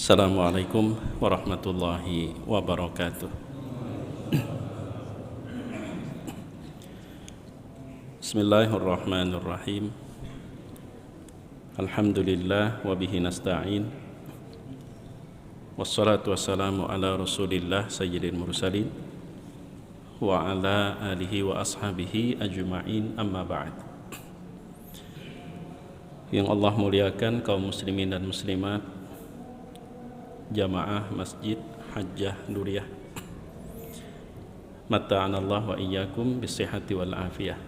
Assalamualaikum warahmatullahi wabarakatuh. Bismillahirrahmanirrahim. Alhamdulillah wa bihi nasta'in. Wassalatu wassalamu ala Rasulillah sayyidil mursalin wa ala alihi wa ashabihi ajma'in, amma ba'd. Yang Allah muliakan kaum muslimin dan muslimat, jamaah Masjid Hajjah Nuriyah, mata'anallah wa iyyakum bisihhati wal afiyah.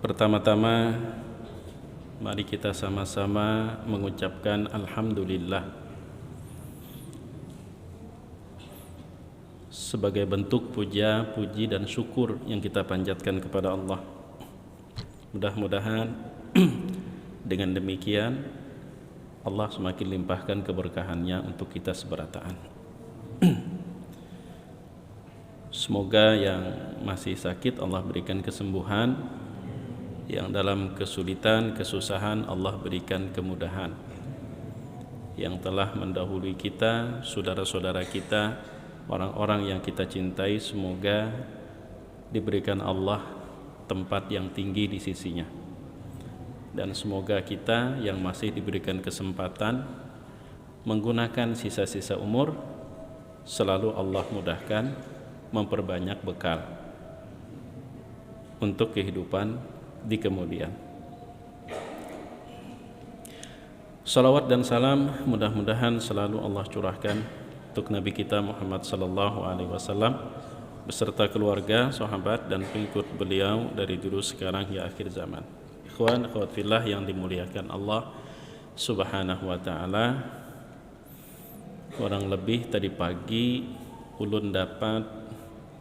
Pertama-tama mari kita sama-sama mengucapkan alhamdulillah sebagai bentuk puja, puji dan syukur yang kita panjatkan kepada Allah. Mudah-mudahan dengan demikian Allah semakin limpahkan keberkahannya untuk kita seberataan. Semoga yang masih sakit Allah berikan kesembuhan, yang dalam kesulitan, kesusahan Allah berikan kemudahan. Yang telah mendahului kita, saudara-saudara kita, orang-orang yang kita cintai, semoga diberikan Allah tempat yang tinggi di sisinya. Dan semoga kita yang masih diberikan kesempatan menggunakan sisa-sisa umur, selalu Allah mudahkan memperbanyak bekal untuk kehidupan di kemudian. Salawat dan salam mudah-mudahan selalu Allah curahkan untuk Nabi kita Muhammad sallallahu alaihi wasallam beserta keluarga, sahabat dan pengikut beliau dari dulu sekarang hingga akhir zaman. Ikhwan akhwat fillah yang dimuliakan Allah Subhanahu wa taala, kurang lebih tadi pagi ulun dapat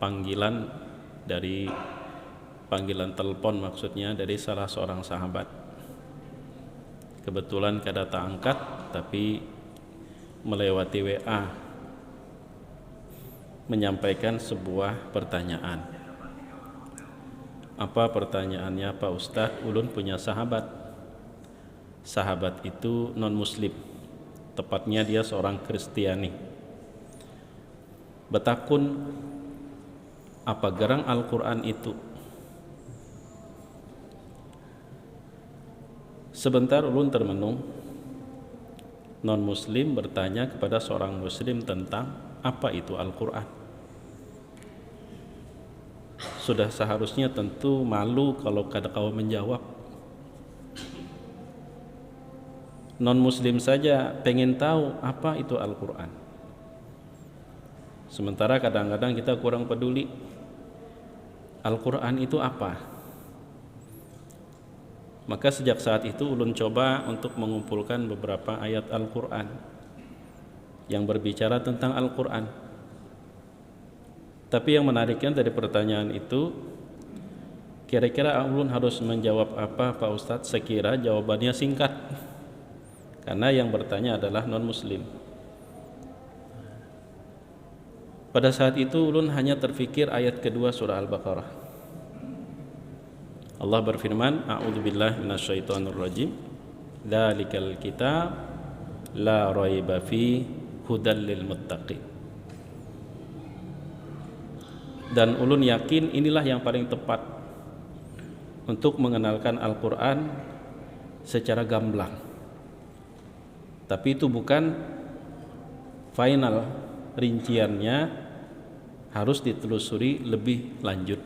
panggilan telepon, maksudnya dari salah seorang sahabat. Kebetulan kada tak angkat, tapi melewati WA menyampaikan sebuah pertanyaan. Apa pertanyaannya Pak Ustadz? Ulun punya sahabat. Sahabat itu non muslim, tepatnya dia seorang Kristiani. Betakun apa gerang Al-Quran itu? Sebentar ulun termenung. Non muslim bertanya kepada seorang muslim tentang apa itu Al-Quran. Sudah seharusnya tentu malu kalau kada kau menjawab. Non muslim saja pengen tahu apa itu Al-Quran. Sementara kadang-kadang kita kurang peduli. Al-Quran itu apa? Maka sejak saat itu ulun coba untuk mengumpulkan beberapa ayat Al-Quran yang berbicara tentang Al-Quran. Tapi yang menariknya dari pertanyaan itu, kira-kira ulun harus menjawab apa Pak Ustadz? Sekira jawabannya singkat, karena yang bertanya adalah non-muslim. Pada saat itu ulun hanya terfikir ayat kedua surah Al-Baqarah. Allah berfirman, a'udzubillahi minasyaitonirrajim, dzalikal kitab la raiba fi hudal lil muttaqin. Dan ulun yakin inilah yang paling tepat untuk mengenalkan Al-Quran secara gamblang. Tapi itu bukan final, rinciannya harus ditelusuri lebih lanjut.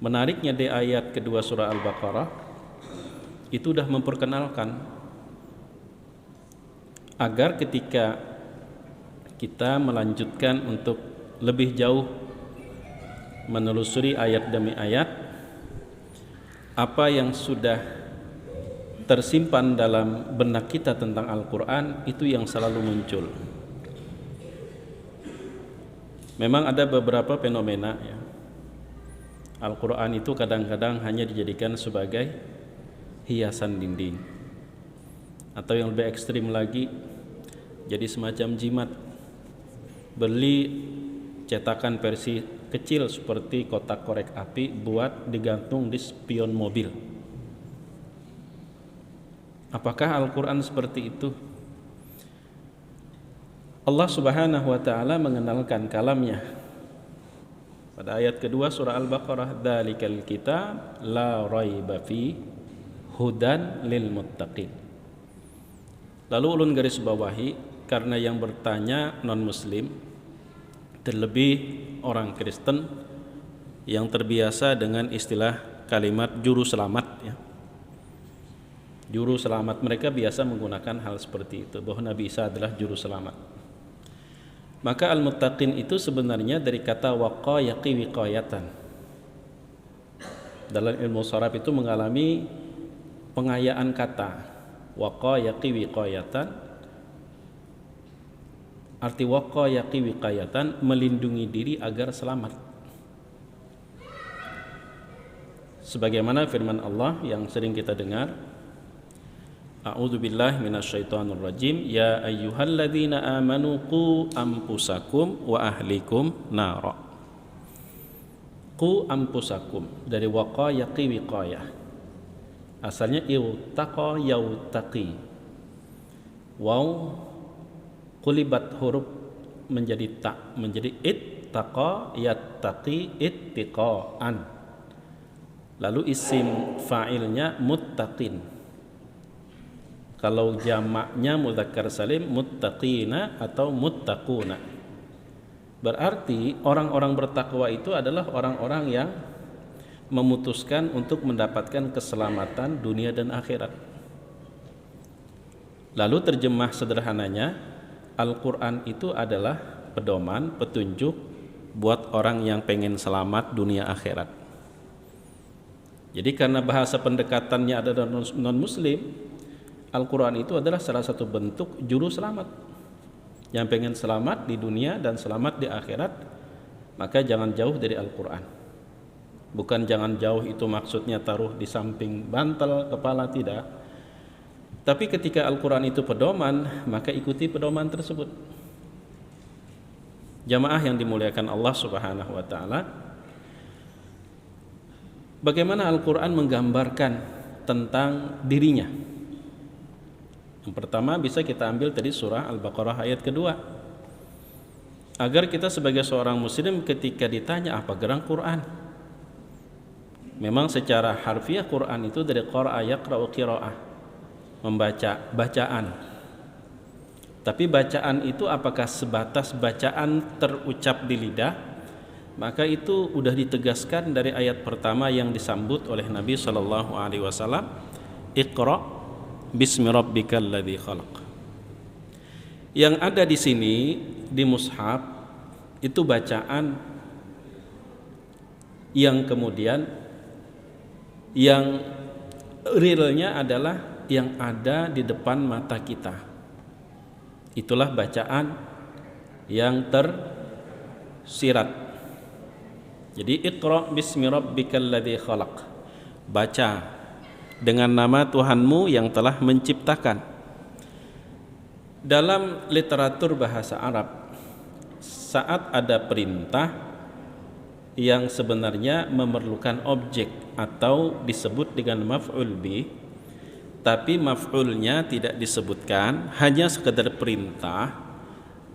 Menariknya di ayat kedua surah Al-Baqarah itu sudah memperkenalkan agar ketika kita melanjutkan untuk lebih jauh menelusuri ayat demi ayat, apa yang sudah tersimpan dalam benak kita tentang Al-Quran itu yang selalu muncul. Memang ada beberapa fenomena ya. Al-Quran itu kadang-kadang hanya dijadikan sebagai hiasan dinding, atau yang lebih ekstrim lagi jadi semacam jimat. Beli cetakan versi kecil seperti kotak korek api buat digantung di spion mobil. Apakah Al-Quran seperti itu? Allah Subhanahu wa ta'ala mengenalkan kalamnya pada ayat kedua surah Al-Baqarah, dzalikal kitab la raiba fi hudan lil muttaqin. Lalu ulun garis bawahi, karena yang bertanya non-muslim, terlebih orang Kristen yang terbiasa dengan istilah kalimat juru selamat ya. Juru selamat, mereka biasa menggunakan hal seperti itu, bahwa Nabi Isa adalah juru selamat. Maka al-muttaqin itu sebenarnya dari kata waqa yaqi wiqayatan. Dalam ilmu sharaf itu mengalami pengayaan kata waqa yaqi wiqayatan. Arti waqa yaqi wiqayatan, melindungi diri agar selamat. Sebagaimana firman Allah yang sering kita dengar, A'udzubillahi minasyaitonirrajim, ya ayyuhalladzina amanu qu anfusakum wa ahlikum nara. Qu anfusakum dari waqa yaqi wiqayah. Asalnya iutaqa yautaqi. Waw qulibat huruf menjadi ta, menjadi ittaqa yattaqi ittiqaan. Lalu isim fa'ilnya muttaqin. Kalau jamaknya mudzakkar salim muttaqina atau muttaquna. Berarti orang-orang bertakwa itu adalah orang-orang yang memutuskan untuk mendapatkan keselamatan dunia dan akhirat. Lalu terjemah sederhananya, Al-Quran itu adalah pedoman, petunjuk buat orang yang pengen selamat dunia akhirat. Jadi karena bahasa pendekatannya adalah non-muslim, Al-Quran itu adalah salah satu bentuk juru selamat. Yang pengen selamat di dunia dan selamat di akhirat, maka jangan jauh dari Al-Quran. Bukan jangan jauh itu maksudnya taruh di samping bantal kepala, tidak. Tapi ketika Al-Quran itu pedoman, maka ikuti pedoman tersebut. Jamaah yang dimuliakan Allah Subhanahu wa ta'ala, bagaimana Al-Quran menggambarkan tentang dirinya? Yang pertama bisa kita ambil tadi surah Al-Baqarah ayat kedua. Agar kita sebagai seorang muslim ketika ditanya apa gerang Quran, memang secara harfiah Quran itu dari qara'a yaqra'u qira'ah, membaca, bacaan. Tapi bacaan itu apakah sebatas bacaan terucap di lidah? Maka itu sudah ditegaskan dari ayat pertama yang disambut oleh Nabi SAW, Iqra' bismi rabbikal ladzi khalaq. Yang ada di sini di mushaf itu bacaan yang kemudian yang realnya adalah yang ada di depan mata kita. Itulah bacaan yang tersirat. Jadi Iqra bismi rabbikal ladzi khalaq. Baca dengan nama Tuhanmu yang telah menciptakan. Dalam literatur bahasa Arab, saat ada perintah yang sebenarnya memerlukan objek atau disebut dengan maf'ul bih, tapi maf'ulnya tidak disebutkan, hanya sekedar perintah,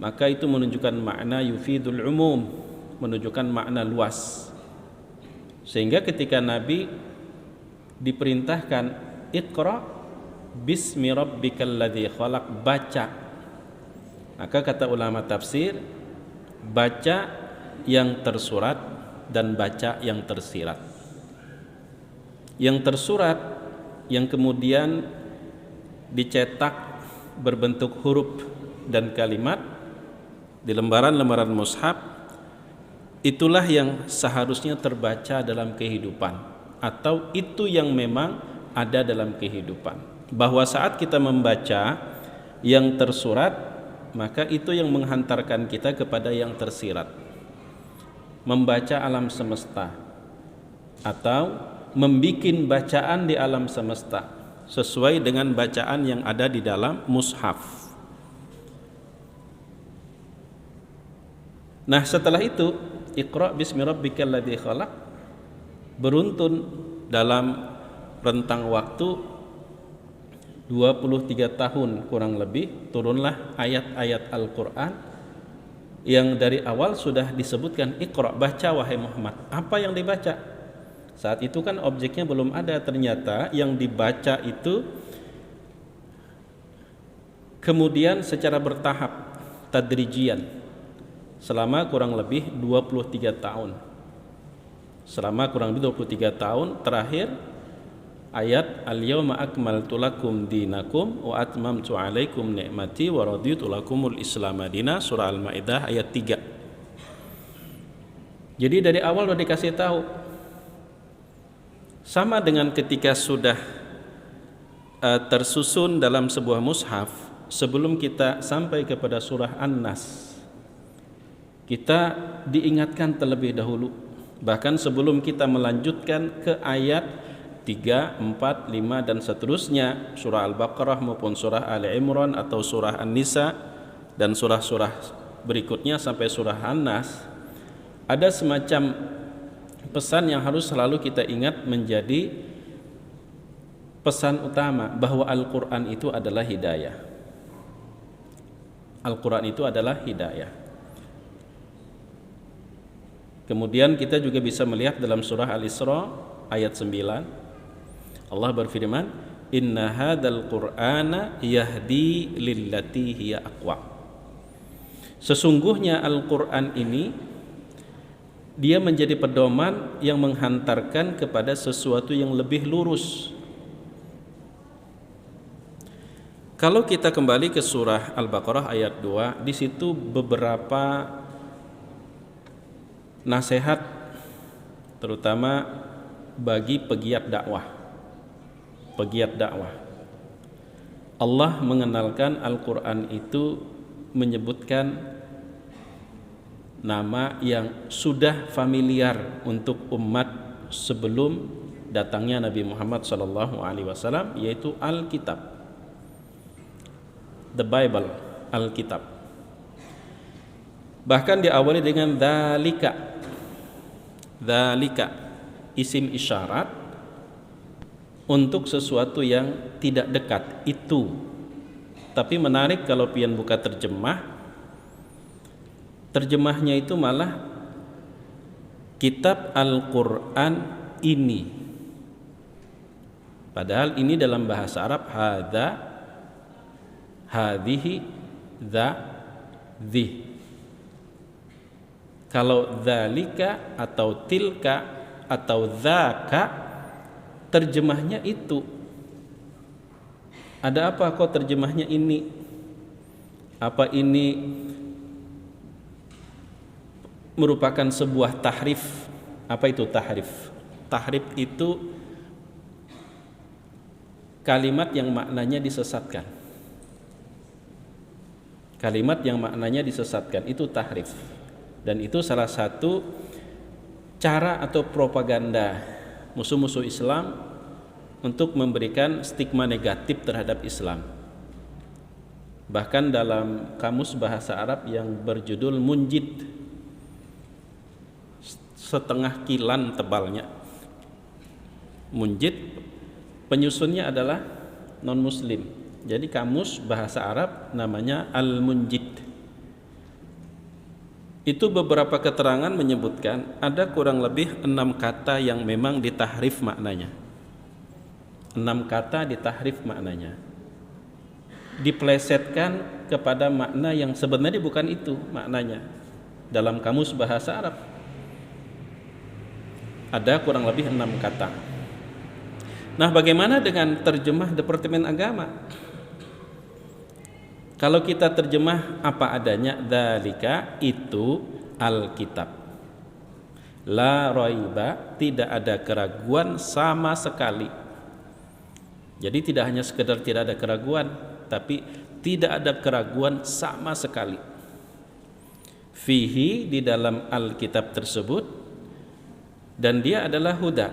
maka itu menunjukkan makna yufidul umum, menunjukkan makna luas. Sehingga ketika Nabi diperintahkan Iqra bismi rabbikal ladzi khalaq, baca, maka kata ulama tafsir, baca yang tersurat dan baca yang tersirat. Yang tersurat yang kemudian dicetak berbentuk huruf dan kalimat di lembaran-lembaran mushaf, itulah yang seharusnya terbaca dalam kehidupan, atau itu yang memang ada dalam kehidupan. Bahwa saat kita membaca yang tersurat, maka itu yang menghantarkan kita kepada yang tersirat. Membaca alam semesta atau membikin bacaan di alam semesta sesuai dengan bacaan yang ada di dalam mushaf. Nah, setelah itu Iqra bismi rabbikal ladzi khalaq beruntun dalam rentang waktu 23 tahun kurang lebih turunlah ayat-ayat Al-Quran yang dari awal sudah disebutkan Iqra, baca wahai Muhammad. Apa yang dibaca? Saat itu kan objeknya belum ada, ternyata yang dibaca itu kemudian secara bertahap, tadrijian, selama kurang lebih 23 tahun. Selama kurang lebih 23 tahun terakhir ayat al-yawma akmaltu lakum dinakum wa atmamtu alaikum ni'mati wa raditu lakumul islam madina, surah Al-Maidah ayat 3. Jadi dari awal sudah dikasih tahu. Sama dengan ketika sudah tersusun dalam sebuah mushaf, sebelum kita sampai kepada surah An-Nas, kita diingatkan terlebih dahulu. Bahkan sebelum kita melanjutkan ke ayat 3, 4, 5 dan seterusnya, surah Al-Baqarah maupun surah Ali Imran atau surah An-Nisa dan surah-surah berikutnya sampai surah An-Nas, ada semacam pesan yang harus selalu kita ingat menjadi pesan utama, bahwa Al-Quran itu adalah hidayah. Al-Quran itu adalah hidayah. Kemudian kita juga bisa melihat dalam surah Al-Isra ayat 9, Allah berfirman, inna hadzal qur'ana yahdi lillati hiya aqwa. Sesungguhnya Al-Quran ini dia menjadi pedoman yang menghantarkan kepada sesuatu yang lebih lurus. Kalau kita kembali ke surah Al-Baqarah ayat 2, di situ beberapa nasihat terutama bagi pegiat dakwah. Pegiat dakwah. Allah mengenalkan Al-Quran itu menyebutkan nama yang sudah familiar untuk umat sebelum datangnya Nabi Muhammad SAW, yaitu Alkitab, the Bible, Alkitab. Bahkan diawali dengan dzalika, isim isyarat untuk sesuatu yang tidak dekat, itu. Tapi menarik kalau pian buka terjemahnya itu malah kitab Al-Quran ini. Padahal ini dalam bahasa Arab hadza, hadhihi, dza, dhi. Kalau dzalika atau tilka atau dzaka, terjemahnya itu. Ada apa kok terjemahnya ini? Apa ini merupakan sebuah tahrif? Apa itu tahrif? Tahrif itu kalimat yang maknanya disesatkan. Kalimat yang maknanya disesatkan itu tahrif. Dan itu salah satu cara atau propaganda musuh-musuh Islam untuk memberikan stigma negatif terhadap Islam. Bahkan dalam kamus bahasa Arab yang berjudul Munjid, setengah kilan tebalnya, Munjid, penyusunnya adalah non-muslim. Jadi kamus bahasa Arab namanya Al-Munjid. Itu beberapa keterangan menyebutkan ada kurang lebih 6 kata yang memang ditahrif maknanya. 6 kata ditahrif maknanya, diplesetkan kepada makna yang sebenarnya bukan itu maknanya. Dalam kamus bahasa Arab ada kurang lebih 6 kata. Nah, bagaimana dengan terjemah Departemen Agama? Kalau kita terjemah apa adanya, dzalika itu Alkitab, la raiba, tidak ada keraguan sama sekali. Jadi tidak hanya sekedar tidak ada keraguan, tapi tidak ada keraguan sama sekali. Fihi, di dalam Alkitab tersebut, dan dia adalah huda,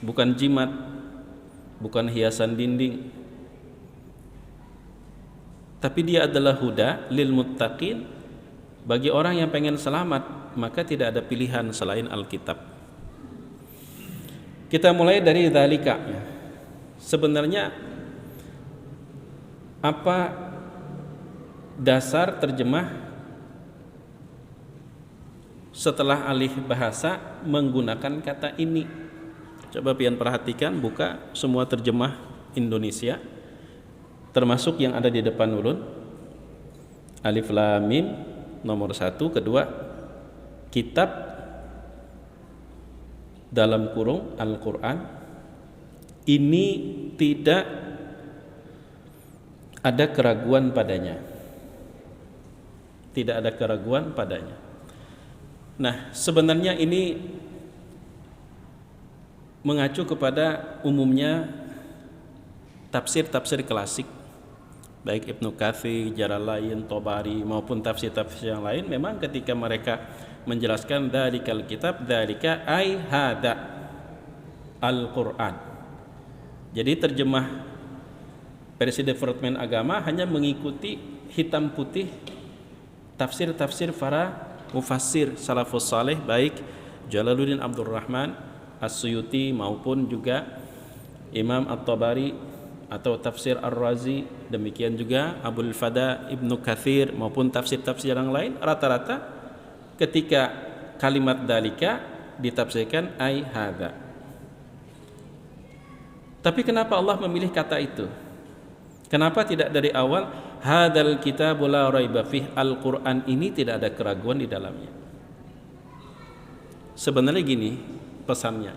bukan jimat, bukan hiasan dinding, tapi dia adalah huda lil muttaqin, bagi orang yang pengen selamat, maka tidak ada pilihan selain Alkitab. Kita mulai dari dzalika. Sebenarnya apa dasar terjemah setelah alih bahasa menggunakan kata ini. Coba pian perhatikan, buka semua terjemah Indonesia, termasuk yang ada di depan ulun. Alif Lam Mim nomor 1, kedua kitab dalam kurung Al-Quran ini tidak ada keraguan padanya. Tidak ada keraguan padanya. Nah, sebenarnya ini mengacu kepada umumnya tafsir-tafsir klasik, baik Ibnu Katsir, Jalalain, Tobari maupun tafsir-tafsir yang lain. Memang ketika mereka menjelaskan dzalikal kitab, dzalika ai hada Al-Quran. Jadi terjemah versi Departemen Agama hanya mengikuti hitam putih tafsir-tafsir para mufassir salafus saleh, baik Jalaluddin Abdul Rahman As-Suyuti maupun juga Imam At-Tabari atau tafsir Ar-Razi, demikian juga Abul Fada Ibnu Katsir maupun tafsir-tafsir yang lain. Rata-rata ketika kalimat dalika ditafsirkan ai hadza. Tapi kenapa Allah memilih kata itu? Kenapa tidak dari awal hadzal kitabul la raiba fih, Al-Qur'an ini tidak ada keraguan di dalamnya? Sebenarnya gini pesannya.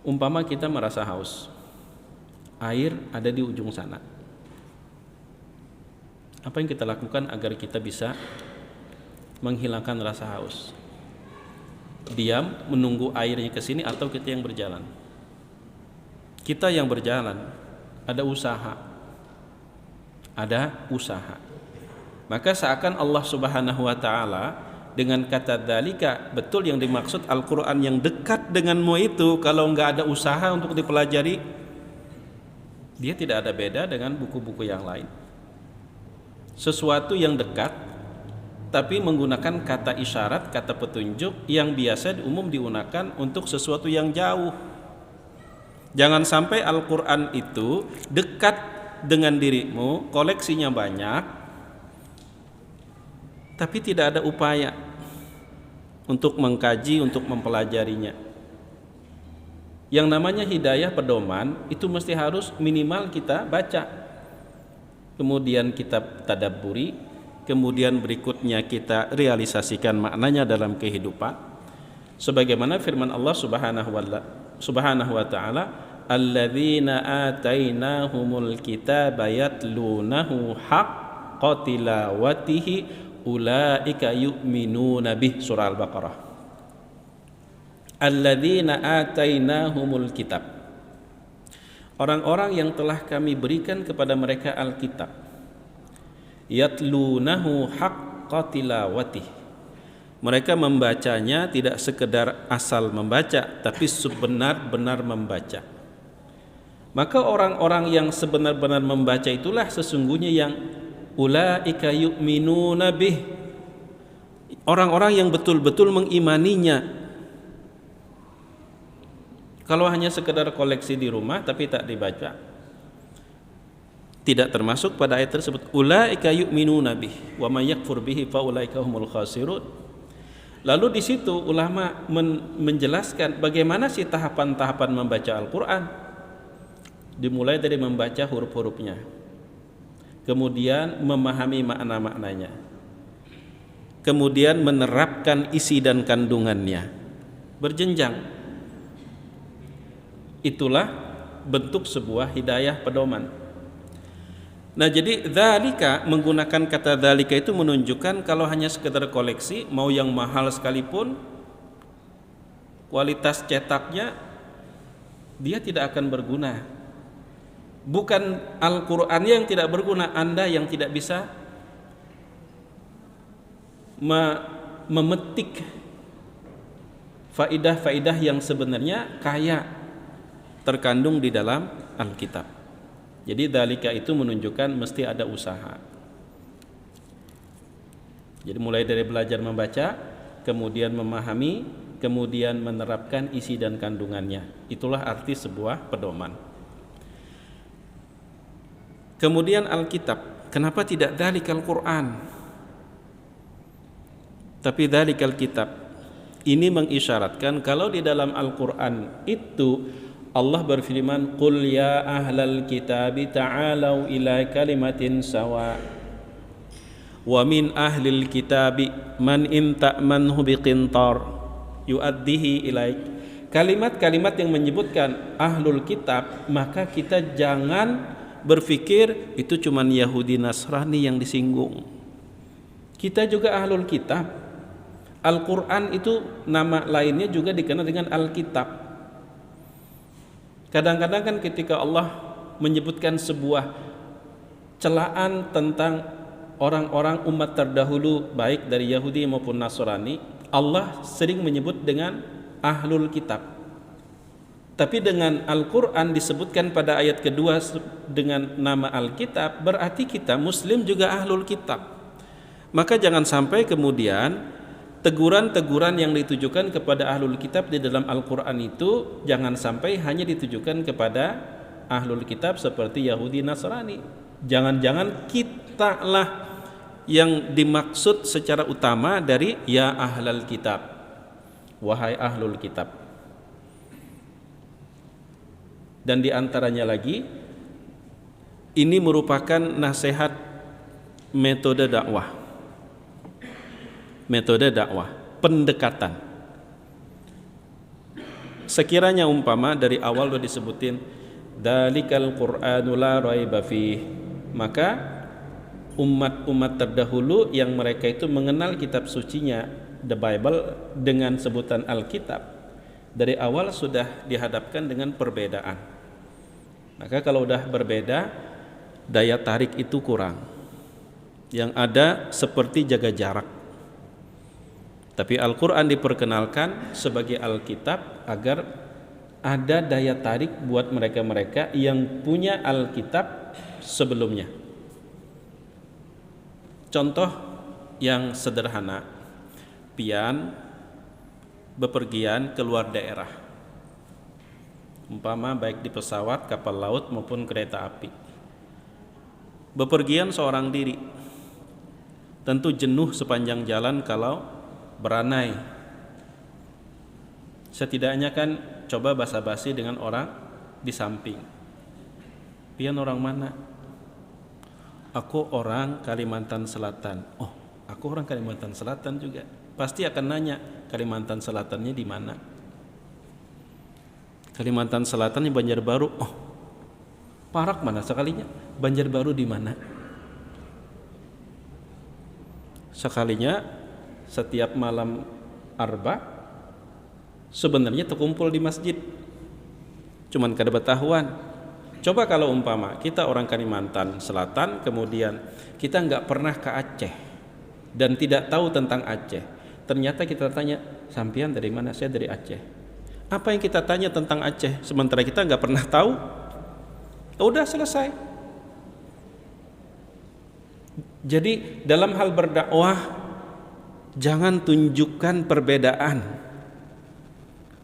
Umpama kita merasa haus, air ada di ujung sana. Apa yang kita lakukan agar kita bisa menghilangkan rasa haus? Diam menunggu airnya ke sini atau kita yang berjalan? Kita yang berjalan, ada usaha. Ada usaha. Maka seakan Allah Subhanahu wa taala dengan kata dzalika, betul yang dimaksud Al-Qur'an yang dekat denganmu itu kalau enggak ada usaha untuk dipelajari, dia tidak ada beda dengan buku-buku yang lain. Sesuatu yang dekat tapi menggunakan kata isyarat, kata petunjuk yang biasa umum digunakan untuk sesuatu yang jauh. Jangan sampai Al-Qur'an itu dekat dengan dirimu, koleksinya banyak, tapi tidak ada upaya untuk mengkaji, untuk mempelajarinya. Yang namanya hidayah pedoman itu mesti harus minimal kita baca, kemudian kita tadabburi, kemudian berikutnya kita realisasikan maknanya dalam kehidupan. Sebagaimana firman Allah Subhanahu wa taala, alladzina atainahumul kitaba yatlunahu haqqa tilawatihi ulaika yu'minuna bih. Surah Al-Baqarah. Alladzina atainahumul kitab, orang-orang yang telah kami berikan kepada mereka Alkitab, yatlunahu haqqa tilawatihi, mereka membacanya tidak sekedar asal membaca, tapi sebenar-benar membaca. Maka orang-orang yang sebenar-benar membaca itulah sesungguhnya yang ulaika yu'minuna bih, orang-orang yang betul-betul mengimaninya. Kalau hanya sekedar koleksi di rumah tapi tak dibaca, tidak termasuk pada ayat tersebut. Ulaika yu'minuna bih wa may yakfur bihi fa ulaika humul khasirun. Lalu di situ ulama menjelaskan bagaimana sih tahapan-tahapan membaca Al-Qur'an. Dimulai dari membaca huruf-hurufnya, kemudian memahami makna-maknanya, kemudian menerapkan isi dan kandungannya, berjenjang. Itulah bentuk sebuah hidayah pedoman. Nah, jadi dzalika, menggunakan kata dzalika itu menunjukkan kalau hanya sekedar koleksi, mau yang mahal sekalipun, kualitas cetaknya dia tidak akan berguna. Bukan Al-Qur'an yang tidak berguna, Anda yang tidak bisa memetik faidah-faidah yang sebenarnya kaya terkandung di dalam Alkitab. Jadi dzalika itu menunjukkan mesti ada usaha. Jadi mulai dari belajar membaca, kemudian memahami, kemudian menerapkan isi dan kandungannya. Itulah arti sebuah pedoman. Kemudian Alkitab, kenapa tidak dzalikal Quran? Tapi dzalikal kitab. Ini mengisyaratkan kalau di dalam Al-Quran itu Allah berfirman, "Qul ya ahlal kitabi ta'alau ila kalimatin sawa wa min ahlil kitabi man in ta'manhu biqintar yu'addihi ilaik." Kalimat-kalimat yang menyebutkan ahlul kitab, maka kita jangan berpikir itu cuman Yahudi Nasrani yang disinggung. Kita juga ahlul kitab. Al-Quran itu nama lainnya juga dikenal dengan Alkitab. Kadang-kadang kan ketika Allah menyebutkan sebuah celaan tentang orang-orang umat terdahulu baik dari Yahudi maupun Nasrani, Allah sering menyebut dengan ahlul kitab. Tapi dengan Al-Quran disebutkan pada ayat kedua dengan nama Alkitab, berarti kita Muslim juga ahlul kitab. Maka jangan sampai kemudian teguran-teguran yang ditujukan kepada ahlul kitab di dalam Al-Quran itu jangan sampai hanya ditujukan kepada ahlul kitab seperti Yahudi Nasrani. Jangan-jangan kita lah yang dimaksud secara utama dari ya ahlal kitab, wahai ahlul kitab. Dan diantaranya lagi, ini merupakan nasihat metode dakwah. Metode dakwah, pendekatan. Sekiranya umpama dari awal sudah disebutin dalikal Qur'anu la raiba fih, maka umat-umat terdahulu yang mereka itu mengenal kitab sucinya, the Bible, dengan sebutan Alkitab, dari awal sudah dihadapkan dengan perbedaan. Maka kalau udah berbeda, daya tarik itu kurang. Yang ada seperti jaga jarak. Tapi Al-Quran diperkenalkan sebagai Alkitab agar ada daya tarik buat mereka-mereka yang punya Alkitab sebelumnya. Contoh yang sederhana, pian bepergian keluar daerah, umpama baik di pesawat, kapal laut maupun kereta api. Bepergian seorang diri, tentu jenuh sepanjang jalan kalau beranai. Setidaknya kan coba basa-basi dengan orang di samping. Pian orang mana? Aku orang Kalimantan Selatan. Oh, aku orang Kalimantan Selatan juga. Pasti akan nanya, Kalimantan Selatannya di mana? Kalimantan Selatan di Banjarbaru. Oh, Parak mana sekalinya? Banjarbaru di mana? Sekalinya setiap malam Arba sebenarnya terkumpul di masjid, cuman kada betahuan. Coba kalau umpama kita orang Kalimantan Selatan, kemudian kita nggak pernah ke Aceh dan tidak tahu tentang Aceh, ternyata kita tanya, sampian dari mana? Saya dari Aceh. Apa yang kita tanya tentang Aceh sementara kita nggak pernah tahu? Udah selesai. Jadi dalam hal berdakwah jangan tunjukkan perbedaan,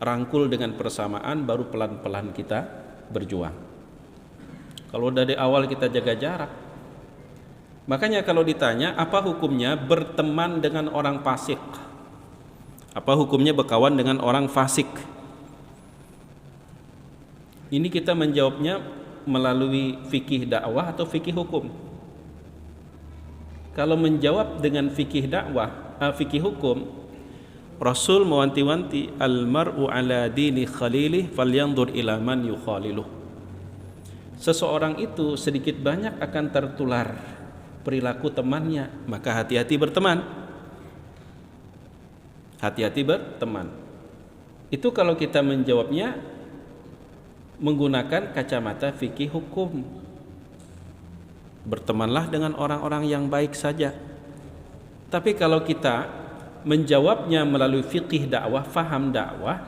rangkul dengan persamaan, baru pelan-pelan kita berjuang. Kalau dari awal kita jaga jarak, makanya kalau ditanya apa hukumnya berteman dengan orang fasik, apa hukumnya berkawan dengan orang fasik, ini kita menjawabnya melalui fikih dakwah atau fikih hukum. Kalau menjawab dengan fikih dakwah, fikih hukum, Rasul mewanti-wanti al-mar'u ala dini khalilih falyanzur ila man yukhaliluh. Seseorang itu sedikit banyak akan tertular perilaku temannya, maka hati-hati berteman. Hati-hati berteman. Itu kalau kita menjawabnya menggunakan kacamata fikih hukum. Bertemanlah dengan orang-orang yang baik saja. Tapi kalau kita menjawabnya melalui fikih dakwah, faham dakwah,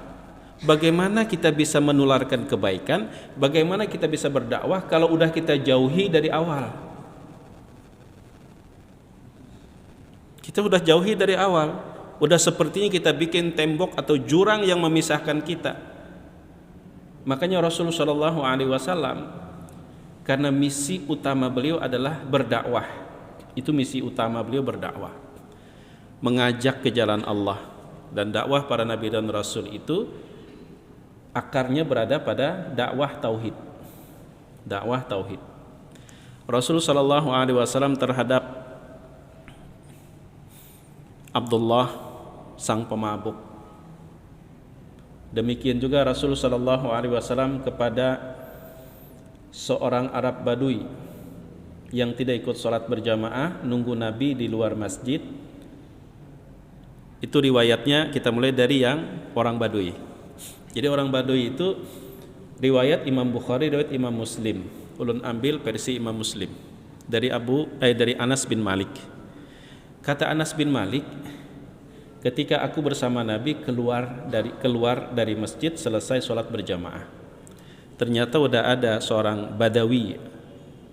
bagaimana kita bisa menularkan kebaikan, bagaimana kita bisa berdakwah kalau udah kita jauhi dari awal. Kita udah jauhi dari awal, udah sepertinya kita bikin tembok atau jurang yang memisahkan kita. Makanya Rasulullah SAW karena misi utama beliau adalah berdakwah. Itu misi utama beliau, berdakwah, mengajak ke jalan Allah. Dan dakwah para nabi dan rasul itu akarnya berada pada dakwah tauhid. Dakwah tauhid. Rasul sallallahu alaihi wasallam terhadap Abdullah sang pemabuk. Demikian juga Rasul sallallahu alaihi wasallam kepada seorang Arab Badui yang tidak ikut sholat berjamaah, nunggu Nabi di luar masjid. Itu riwayatnya, kita mulai dari yang orang Badui. Jadi orang Badui itu riwayat Imam Bukhari, riwayat Imam Muslim. Ulun ambil versi Imam Muslim dari dari Anas bin Malik. Kata Anas bin Malik, ketika aku bersama Nabi keluar dari masjid selesai sholat berjamaah, ternyata udah ada seorang Badawi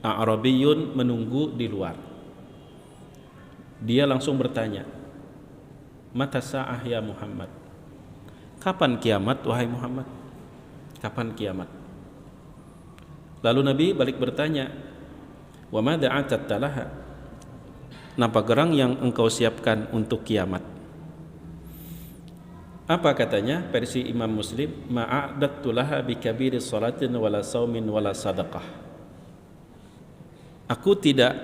A'rabiyun menunggu di luar. Dia langsung bertanya, "Mata sa'ah ya Muhammad?" Kapan kiamat wahai Muhammad? Kapan kiamat? Lalu Nabi balik bertanya, "Wa ma da'atat talaha?" Napa gerang yang engkau siapkan untuk kiamat? Apa katanya? Versi Imam Muslim, "Ma'adattu laha bikabiri salatin wala saumin wala sadaqah." Aku tidak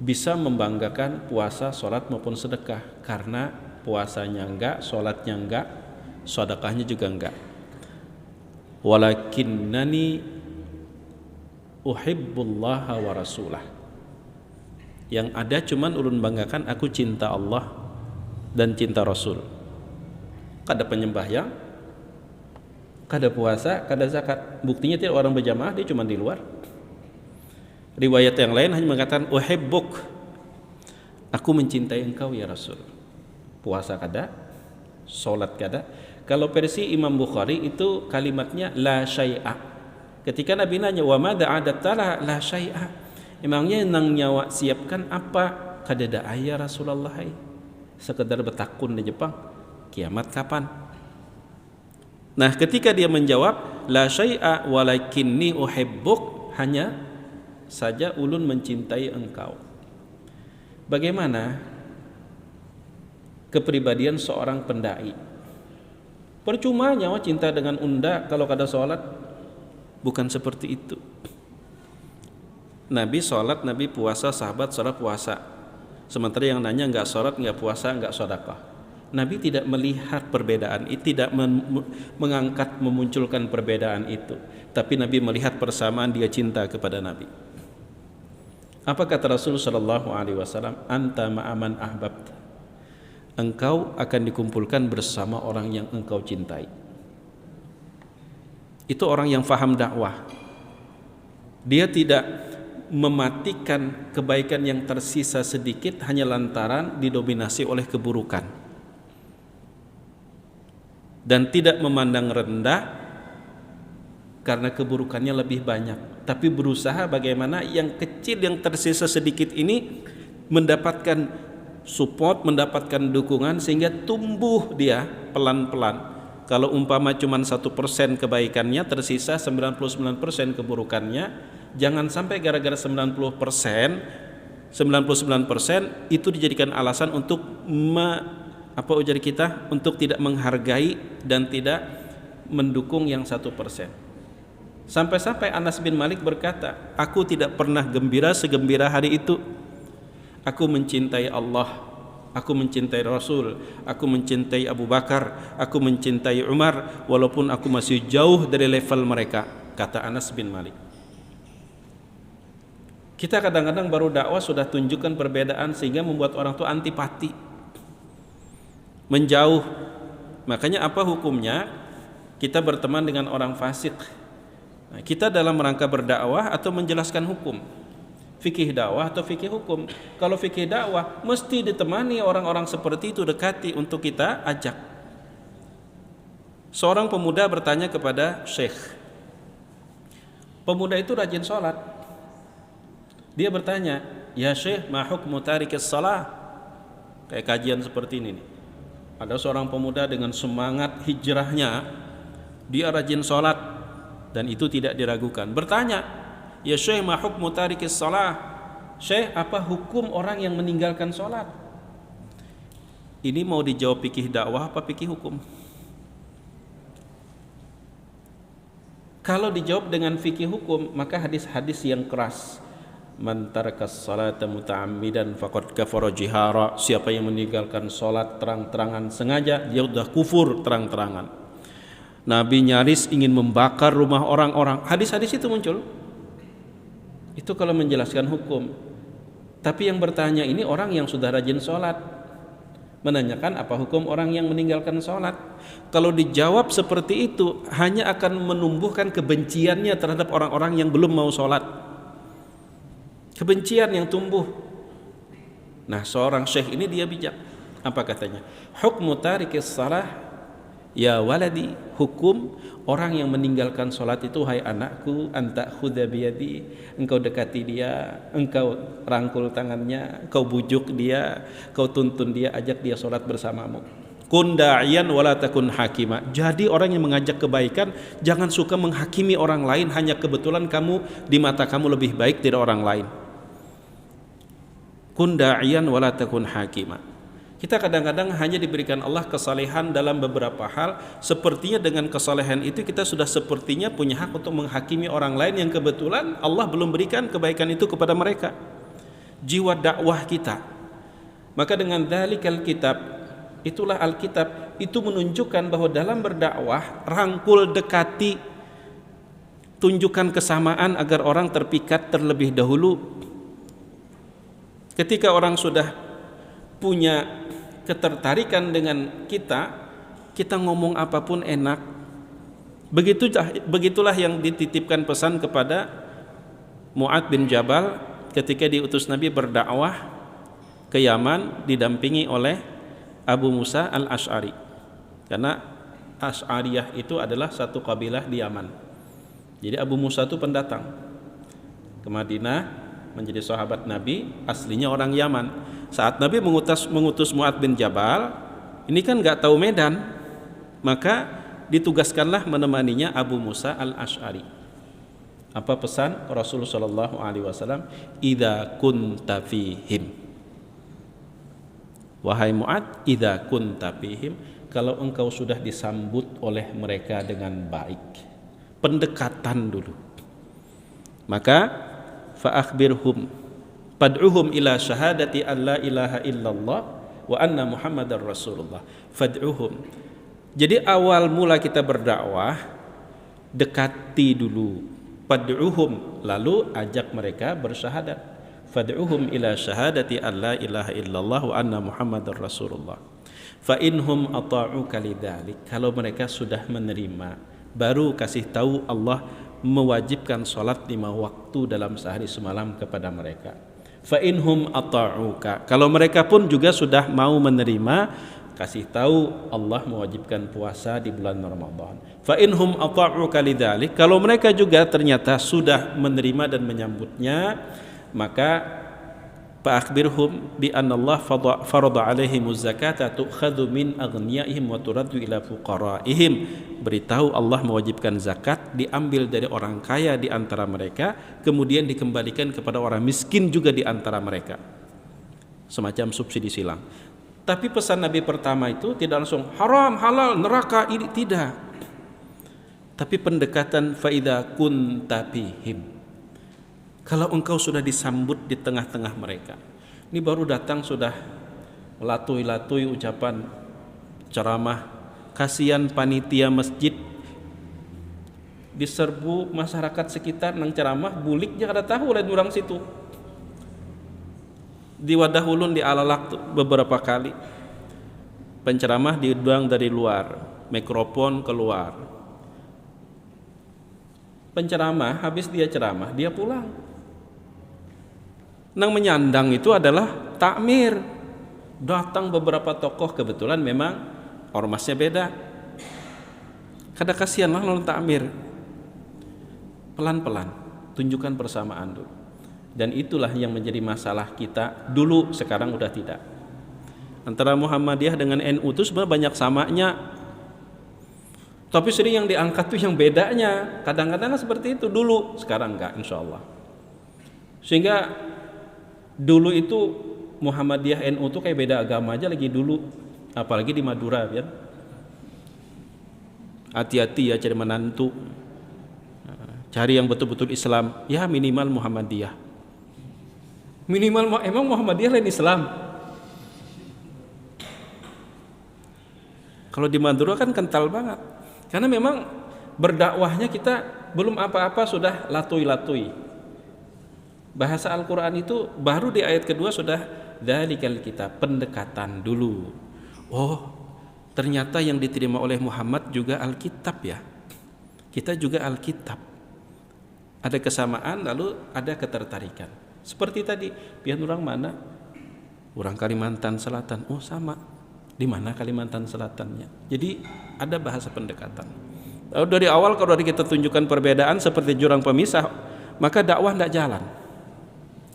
bisa membanggakan puasa, sholat maupun sedekah, karena puasanya enggak, sholatnya enggak, sedekahnya juga enggak. Walakinnani uhibbullaha wa rasulah. Yang ada cuman ulun banggakan aku cinta Allah dan cinta Rasul. Kada penyembahyang, kada puasa, kada zakat. Buktinya tidak orang berjamaah, dia cuma di luar. Riwayat yang lain hanya mengatakan uhibbuk, aku mencintai engkau ya Rasul. Puasa kada, salat kada. Kalau versi Imam Bukhari itu kalimatnya la syai'a. Ketika Nabi nanya wa ma da'adatala la syai'a, emangnya nang nyawa siapkan apa? Kada da ya Rasulullah. Sekedar betakun di Jepang, kiamat kapan? Nah, ketika dia menjawab la syai'a walakinni uhibbuk, hanya saja ulun mencintai engkau. Bagaimana kepribadian seorang pendai? Percuma nyawa cinta dengan unda kalau kada sholat. Bukan seperti itu. Nabi sholat, Nabi puasa, sahabat sholat puasa. Sementara yang nanya enggak sholat, enggak puasa, enggak sedekah. Nabi tidak melihat perbedaan itu, tidak mengangkat, memunculkan perbedaan itu. Tapi Nabi melihat persamaan, dia cinta kepada Nabi. Apa kata Rasul sallallahu alaihi wasallam? Anta ma'aman ahbabt. Engkau akan dikumpulkan bersama orang yang engkau cintai. Itu orang yang faham dakwah. Dia tidak mematikan kebaikan yang tersisa sedikit hanya lantaran didominasi oleh keburukan, dan tidak memandang rendah karena keburukannya lebih banyak, tapi berusaha bagaimana yang kecil yang tersisa sedikit ini mendapatkan support, mendapatkan dukungan sehingga tumbuh dia pelan-pelan. Kalau umpama cuma 1% kebaikannya, tersisa 99% keburukannya, jangan sampai gara-gara 99% itu dijadikan alasan untuk untuk tidak menghargai dan tidak mendukung yang 1%. Sampai-sampai Anas bin Malik berkata, aku tidak pernah gembira segembira hari itu. Aku mencintai Allah, aku mencintai Rasul, aku mencintai Abu Bakar, aku mencintai Umar, walaupun aku masih jauh dari level mereka, kata Anas bin Malik. Kita kadang-kadang baru dakwah sudah tunjukkan perbedaan sehingga membuat orang itu antipati, menjauh. Makanya apa hukumnya kita berteman dengan orang fasik? Nah, kita dalam rangka berdakwah atau menjelaskan hukum, fikih dakwah atau fikih hukum. Kalau fikih dakwah mesti ditemani orang-orang seperti itu, dekati untuk kita ajak. Seorang pemuda bertanya kepada syekh. Pemuda itu rajin sholat. Dia bertanya, ya syekh, ma hukmu tarikis shalah? Kayak kajian seperti ini nih. Ada seorang pemuda dengan semangat hijrahnya, dia rajin sholat dan itu tidak diragukan. Bertanya, Ya Syekh, ma hukmu tarikis shalah? Syekh, apa hukum orang yang meninggalkan sholat? Ini mau dijawab fikih dakwah apa fikih hukum? Kalau dijawab dengan fikih hukum, maka hadis-hadis yang keras, man tarakas salata muta'ammidan faqad kafara jihara, siapa yang meninggalkan salat terang-terangan sengaja, dia sudah kufur terang-terangan. Nabi nyaris ingin membakar rumah orang-orang. Hadis-hadis itu muncul. Itu kalau menjelaskan hukum. Tapi yang bertanya ini orang yang sudah rajin salat, menanyakan apa hukum orang yang meninggalkan salat. Kalau dijawab seperti itu, hanya akan menumbuhkan kebenciannya terhadap orang-orang yang belum mau salat. Kebencian yang tumbuh. Nah, seorang syekh ini dia bijak. Apa katanya? Hukmu tarikis salah, ya waladi, hukum orang yang meninggalkan salat itu, hai anakku, anta khudha biyadi, engkau dekati dia, engkau rangkul tangannya, engkau bujuk dia, kau tuntun dia, ajak dia salat bersamamu. Kun da'iyan wala takun hakima. Jadi orang yang mengajak kebaikan, jangan suka menghakimi orang lain hanya kebetulan kamu di mata kamu lebih baik dari orang lain. Kun da'iyan wala takun hakima. Kita kadang-kadang hanya diberikan Allah kesalehan dalam beberapa hal, sepertinya dengan kesalehan itu kita sudah sepertinya punya hak untuk menghakimi orang lain yang kebetulan Allah belum berikan kebaikan itu kepada mereka. Jiwa dakwah kita. Maka dengan dzalikal kitab, itulah Alkitab, itu menunjukkan bahwa dalam berdakwah, rangkul, dekati, tunjukkan kesamaan agar orang terpikat terlebih dahulu. Ketika orang sudah punya ketertarikan dengan kita ngomong apapun enak. Begitulah yang dititipkan pesan kepada Mu'adz bin Jabal ketika diutus Nabi berdakwah ke Yaman didampingi oleh Abu Musa al-Ash'ari. Karena Ash'ariyah itu adalah satu kabilah di Yaman. Jadi Abu Musa itu pendatang ke Madinah, menjadi sahabat Nabi, aslinya orang Yaman. Saat Nabi mengutus Mu'adz bin Jabal, ini kan nggak tahu medan, maka ditugaskanlah menemaninya Abu Musa al-Ash'ari. Apa pesan Rasulullah Shallallahu Alaihi Wasallam? Idza kunta fihim, wahai Mu'adz, idza kunta fihim, kalau engkau sudah disambut oleh mereka dengan baik, pendekatan dulu, maka fa'akhbirhum fad'uhum ila syahadati an la ilaha illallah wa anna muhammadar rasulullah. Fad'uhum. Jadi awal mula kita berdakwah, dekati dulu. Fad'uhum, lalu ajak mereka bersyahadat. Fad'uhum ila syahadati an la ilaha illallah wa anna muhammadar rasulullah. Fa inhum ata'uka lidzalik. Kalau mereka sudah menerima, baru kasih tahu Allah mewajibkan salat 5 waktu dalam sehari semalam kepada mereka. Fa inhum ata'uka, kalau mereka pun juga sudah mau menerima, kasih tahu Allah mewajibkan puasa di bulan Ramadan. Fa inhum ata'uka lidzalik, kalau mereka juga ternyata sudah menerima dan menyambutnya, maka fa akhbirhum bi anna Allah farada alaihimuz zakata tu'khadhu min aghniyaihim wa turaddu ila fuqaraihim. Beritahu Allah mewajibkan zakat, diambil dari orang kaya di antara mereka, kemudian dikembalikan kepada orang miskin juga di antara mereka. Semacam subsidi silang. Tapi pesan Nabi pertama itu tidak langsung haram, halal, neraka, ini tidak. Tapi pendekatan faida kunta fihim. Kalau engkau sudah disambut di tengah-tengah mereka. Ini baru datang sudah latui-latui ucapan ceramah. Kasihan panitia masjid, diserbu masyarakat sekitar nang ceramah, buliknya kada tahu lain orang situ. Di wadah ulun dialalak beberapa kali. Penceramah diundang dari luar, mikrofon keluar. Penceramah habis dia ceramah, dia pulang. Nang menyandang itu adalah takmir. Datang beberapa tokoh, kebetulan memang ormasnya beda. Kada kasihanlah nonton takmir. Pelan-pelan, tunjukkan persamaan dulu. Dan itulah yang menjadi masalah kita dulu, sekarang udah tidak. Antara Muhammadiyah dengan NU itu sebenarnya banyak samanya. Tapi sering yang diangkat tuh yang bedanya. Kadang-kadang seperti itu dulu, sekarang enggak, insya Allah. Sehingga dulu itu Muhammadiyah NU tuh kayak beda agama aja lagi dulu, apalagi di Madura ya. Hati-hati ya cari menantu, cari yang betul-betul Islam, ya minimal Muhammadiyah. Minimal emang Muhammadiyah lain Islam. Kalau di Madura kan kental banget, karena memang berdakwahnya kita belum apa-apa sudah latui-latui. Bahasa Al-Quran itu baru di ayat kedua sudah dzalikal kitab, pendekatan dulu. Oh, ternyata yang diterima oleh Muhammad juga Alkitab ya. Kita juga Alkitab. Ada kesamaan lalu ada ketertarikan. Seperti tadi, pian orang mana? Orang Kalimantan Selatan. Oh sama. Di mana Kalimantan Selatannya? Jadi ada bahasa pendekatan. Lalu dari awal kalau kita tunjukkan perbedaan seperti jurang pemisah, maka dakwah tidak jalan.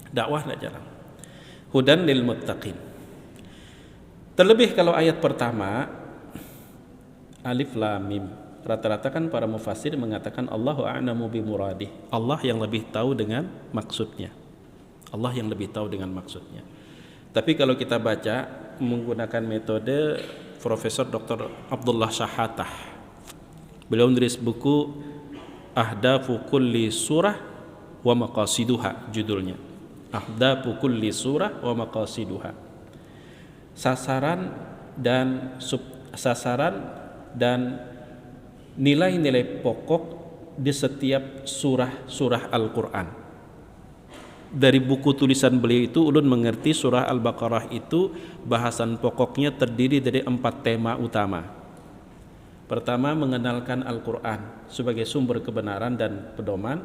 Dakwah tidak jalan. Hudan lil muttaqin. Terlebih kalau ayat pertama Alif Lam Mim, rata-rata kan para mufassir mengatakan Allahu a'lamu bi muradih. Allah yang lebih tahu dengan maksudnya. Allah yang lebih tahu dengan maksudnya. Tapi kalau kita baca menggunakan metode Profesor Dr. Abdullah Syahatah, beliau menulis buku Ahdafu Kulli Surah wa Maqasiduha, judulnya Ahdafu Kulli Surah wa Maqasiduha. Sasaran dan nilai-nilai pokok di setiap surah Al-Quran. Dari buku tulisan beliau itu ulun mengerti surah Al-Baqarah itu bahasan pokoknya terdiri dari 4 tema utama. Pertama, mengenalkan Al-Quran sebagai sumber kebenaran dan pedoman.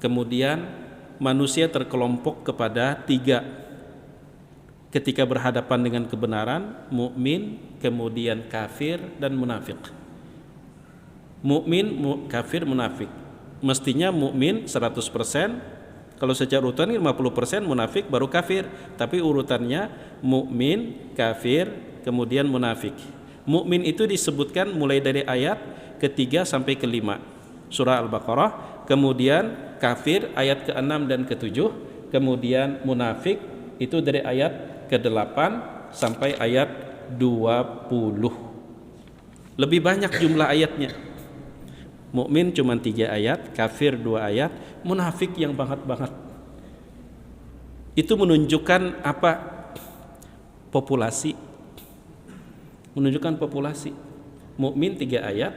Kemudian manusia terkelompok kepada 3 ketika berhadapan dengan kebenaran: mukmin, kemudian kafir, dan munafik. Mukmin, kafir, munafik. Mestinya mukmin 100%. Kalau secara urutan 50% munafik baru kafir, tapi urutannya mukmin, kafir, kemudian munafik. Mukmin itu disebutkan mulai dari ayat ke-3 sampai ke-5 surah Al-Baqarah, kemudian kafir ayat ke-6 dan ke-7, kemudian munafik itu dari ayat ke-8 sampai ayat 20. Lebih banyak jumlah ayatnya. Mukmin cuma 3 ayat, kafir 2 ayat, munafik yang banget. Itu menunjukkan apa? Populasi. Menunjukkan populasi. Mukmin 3 ayat,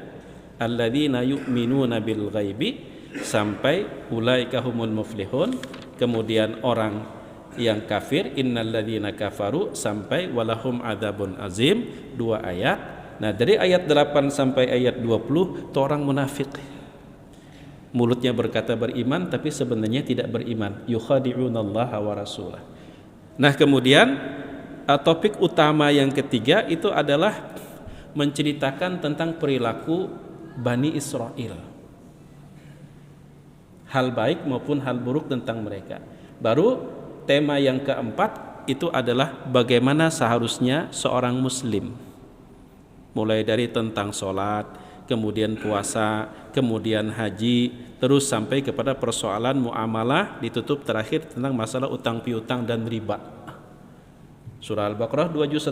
alladzina yu'minuna bil ghaibi sampai ulaika humul muflihun. Kemudian orang yang kafir, innalladzina kafaru sampai walahum adzabun azim, 2 ayat. Nah, dari ayat 8 sampai ayat 20 itu orang munafik. Mulutnya berkata beriman tapi sebenarnya tidak beriman. Yukhadi'unallaha wa rasulah. Nah, kemudian topik utama yang ketiga itu adalah menceritakan tentang perilaku Bani Israel. Hal baik maupun hal buruk tentang mereka. Baru tema yang keempat itu adalah bagaimana seharusnya seorang muslim. Mulai dari tentang sholat, kemudian puasa, kemudian haji, terus sampai kepada persoalan muamalah, ditutup terakhir tentang masalah utang piutang dan riba. Surah Al-Baqarah 2,5 juz.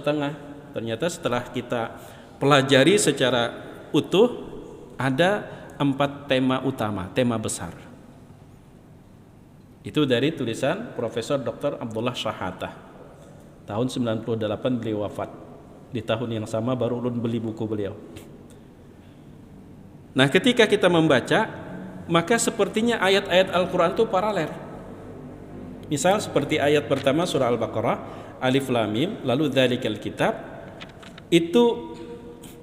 Ternyata setelah kita pelajari secara utuh, ada 4 tema utama, tema besar. Itu dari tulisan Profesor Dr. Abdullah Syahatah. Tahun 98 beliau wafat. Di tahun yang sama baru ulun beli buku beliau. Nah, ketika kita membaca, maka sepertinya ayat-ayat Al-Quran itu paralel. Misal seperti ayat pertama surah Al-Baqarah, Alif Lam Mim, lalu dzalikal kitab, itu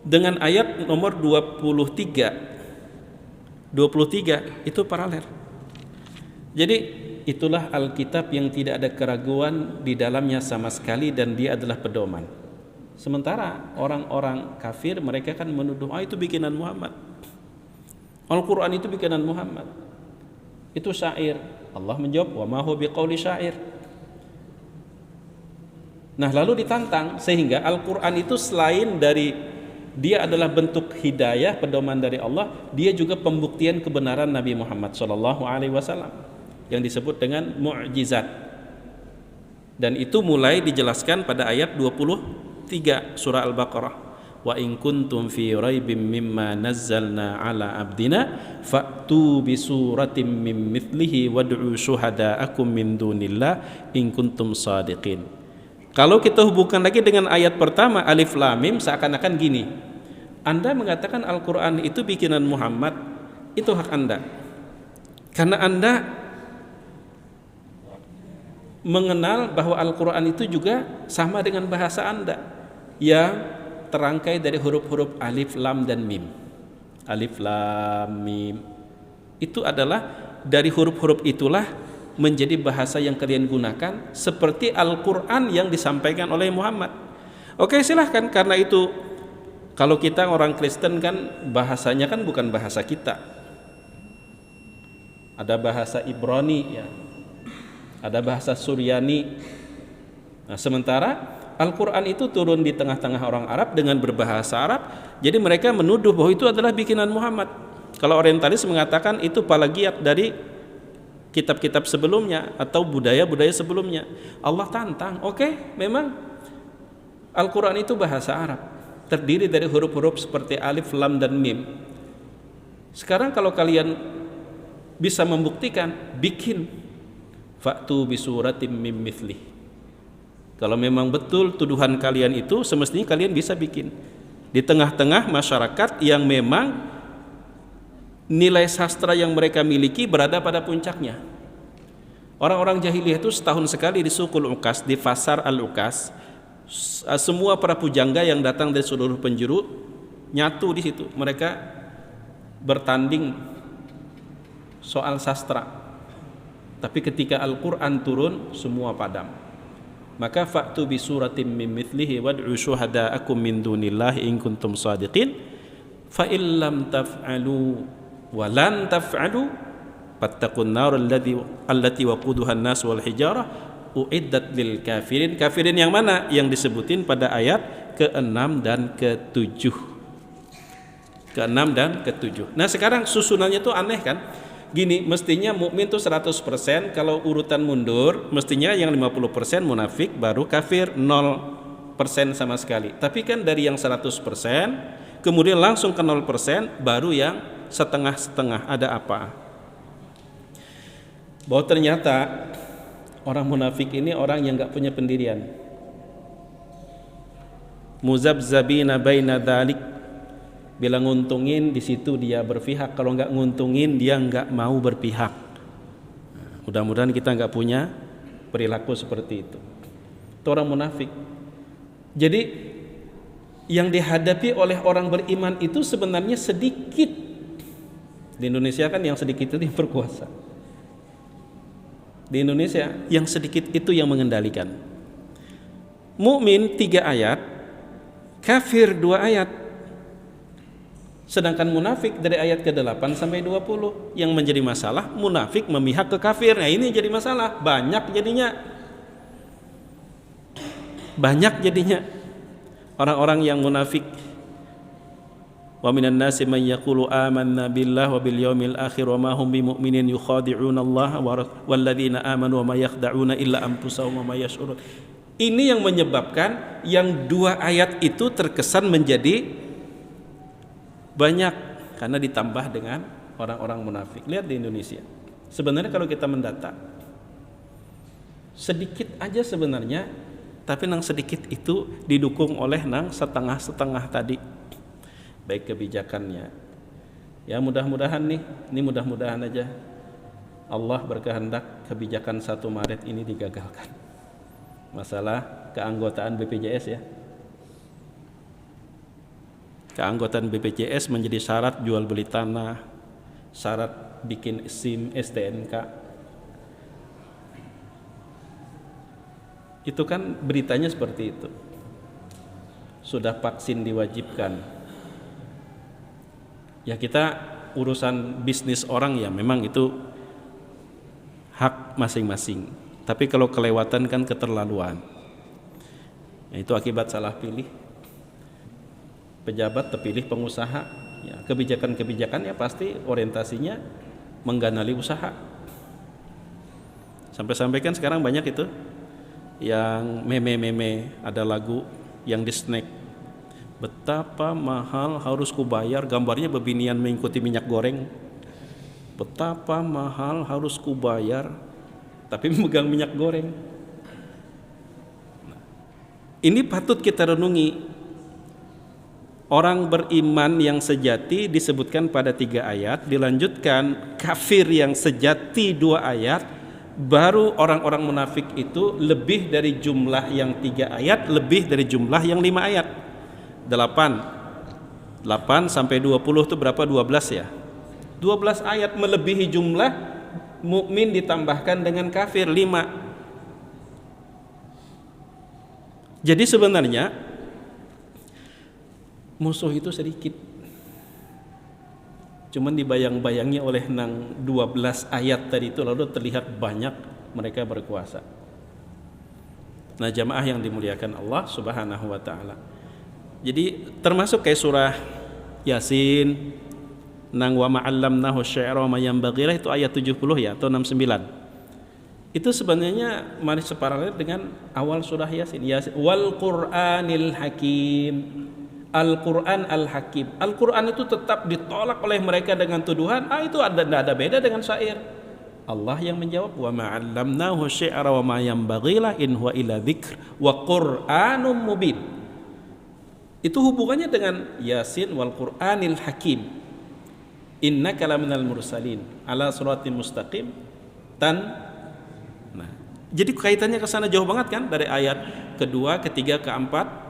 dengan ayat nomor 23 itu paralel. Jadi itulah Alkitab yang tidak ada keraguan di dalamnya sama sekali dan dia adalah pedoman. Sementara orang-orang kafir mereka kan menuduh itu bikinan Muhammad. Al-Quran itu bikinan Muhammad. Itu syair. Allah menjawab, wa ma huwa biqauli syair. Nah, lalu ditantang sehingga Al-Quran itu selain dari dia adalah bentuk hidayah, pedoman dari Allah, dia juga pembuktian kebenaran Nabi Muhammad SAW. yang disebut dengan mu'jizat. Dan itu mulai dijelaskan pada ayat 23 surah Al-Baqarah. Wa in kuntum fi raibim mimma nazzalna ala abdina fa'tu bi suratin min mithlihi wad'u syuhada'akum min dunillah in kuntum shadiqin. Kalau kita hubungkan lagi dengan ayat pertama Alif Lam Mim, seakan-akan gini. Anda mengatakan Al-Qur'an itu bikinan Muhammad, itu hak Anda. Karena Anda mengenal bahwa Al-Quran itu juga sama dengan bahasa Anda yang terangkai dari huruf-huruf alif, lam, dan mim. Alif, lam, mim itu adalah dari huruf-huruf itulah menjadi bahasa yang kalian gunakan seperti Al-Quran yang disampaikan oleh Muhammad. Oke, silahkan. Karena itu kalau kita orang Kristen kan bahasanya kan bukan bahasa kita. Ada bahasa Ibrani ya, ada bahasa Suryani. Nah, sementara Al-Quran itu turun di tengah-tengah orang Arab dengan berbahasa Arab, jadi mereka menuduh bahwa itu adalah bikinan Muhammad. Kalau orientalis mengatakan itu plagiat dari kitab-kitab sebelumnya atau budaya-budaya sebelumnya. Allah tantang, oke, memang Al-Quran itu bahasa Arab, terdiri dari huruf-huruf seperti alif, lam, dan mim. Sekarang kalau kalian bisa membuktikan, bikin fa'tu bisuratim mim mithlih. Kalau memang betul tuduhan kalian itu, semestinya kalian bisa bikin di tengah-tengah masyarakat yang memang nilai sastra yang mereka miliki berada pada puncaknya. Orang-orang jahiliyah itu setahun sekali di Suqul Ukas, di Pasar Al-Ukas, semua para pujangga yang datang dari seluruh penjuru nyatu di situ. Mereka bertanding soal sastra. Tapi ketika Al-Quran turun, semua padam. Maka fa'tu bi suratim min mithlihi wad'u syuhada'akum min dunillahi in kuntum shadiqin fa illam taf'alu wa lan taf'alu fattaqun nar allati waquduha an-nas wal hijarah uiddat lil kafirin. Kafirin yang mana? Yang disebutin pada ayat ke-6 dan ke-7. Ke-6 dan ke-7. Nah, sekarang susunannya tuh aneh kan? Gini, mestinya mukmin tuh 100%, kalau urutan mundur mestinya yang 50% munafik, baru kafir 0% sama sekali. Tapi kan dari yang 100% kemudian langsung ke 0%, baru yang setengah-setengah. Ada apa? Bahwa ternyata orang munafik ini orang yang gak punya pendirian. Muzabzabina baina dzalik. Bila nguntungin di situ dia berpihak, kalau nggak nguntungin dia nggak mau berpihak. Mudah-mudahan kita nggak punya perilaku seperti itu. Itu orang munafik. Jadi yang dihadapi oleh orang beriman itu sebenarnya sedikit. Di Indonesia kan yang sedikit itu berkuasa. Di Indonesia yang sedikit itu yang mengendalikan. Mukmin 3 ayat, kafir 2 ayat. Sedangkan munafik dari ayat ke-8 sampai 20. Yang menjadi masalah munafik memihak ke kafir. Nah, ini jadi masalah. Banyak jadinya orang-orang yang munafik. Wa minan nasi man yaqulu amanna billah wa bil yaumil akhir wa ma hum bimu'minin yukhadi'una Allah walladzina amanu wa ma yakhda'una illa anfusahum wa ma yash'urun. Ini yang menyebabkan yang 2 ayat itu terkesan menjadi banyak karena ditambah dengan orang-orang munafik. Lihat di Indonesia. Sebenarnya kalau kita mendata sedikit aja sebenarnya, tapi nang sedikit itu didukung oleh nang setengah-setengah tadi. Baik kebijakannya. Ya mudah-mudahan ini mudah-mudahan aja Allah berkehendak kebijakan 1 Maret ini digagalkan. Masalah keanggotaan BPJS ya. Keanggotaan BPJS menjadi syarat jual beli tanah, syarat bikin SIM, STNK. Itu kan beritanya seperti itu. Sudah vaksin diwajibkan. Ya kita urusan bisnis orang ya memang itu hak masing-masing. Tapi kalau kelewatan kan keterlaluan. Ya, itu akibat salah pilih pejabat, terpilih pengusaha. Ya, kebijakan-kebijakan ya pasti orientasinya mengganali usaha. Sampai-sampai kan sekarang banyak itu yang meme-meme, ada lagu yang di snack. Betapa mahal harus kubayar, gambarnya bebinian mengikuti minyak goreng. Betapa mahal harus kubayar, tapi memegang minyak goreng. Ini patut kita renungi. Orang beriman yang sejati disebutkan pada 3 ayat, dilanjutkan kafir yang sejati 2 ayat, baru orang-orang munafik itu lebih dari jumlah yang 3 ayat, lebih dari jumlah yang 5 ayat. 8 sampai 20 itu berapa? 12 ya. 12 ayat melebihi jumlah mukmin ditambahkan dengan kafir 5. Jadi sebenarnya musuh itu sedikit, cuman dibayang-bayangi oleh 12 ayat tadi itu, lalu terlihat banyak mereka berkuasa. Nah, jamaah yang dimuliakan Allah Subhanahu wa ta'ala, jadi termasuk kayak surah Yasin, nang wa ma'allamnahu syi'ra wa ma yanbaghi, itu ayat 70 ya atau 69. Itu sebenarnya mari separalel dengan awal surah Yasin, wal Qur'anil Hakim. Al-Quran Al-Hakim. Al-Quran itu tetap ditolak oleh mereka dengan tuduhan, itu ada beda dengan syair. Allah yang menjawab, wa ma'allamnahu syi'ra wa ma yanbaghi la in huwa illa dzikr wa Qur'anum mubin. Itu hubungannya dengan Yasin wal Qur'anil Hakim. Innaka laminal mursalin ala siratin mustaqim. Nah, jadi kaitannya ke sana jauh banget kan, dari ayat kedua, ketiga, keempat.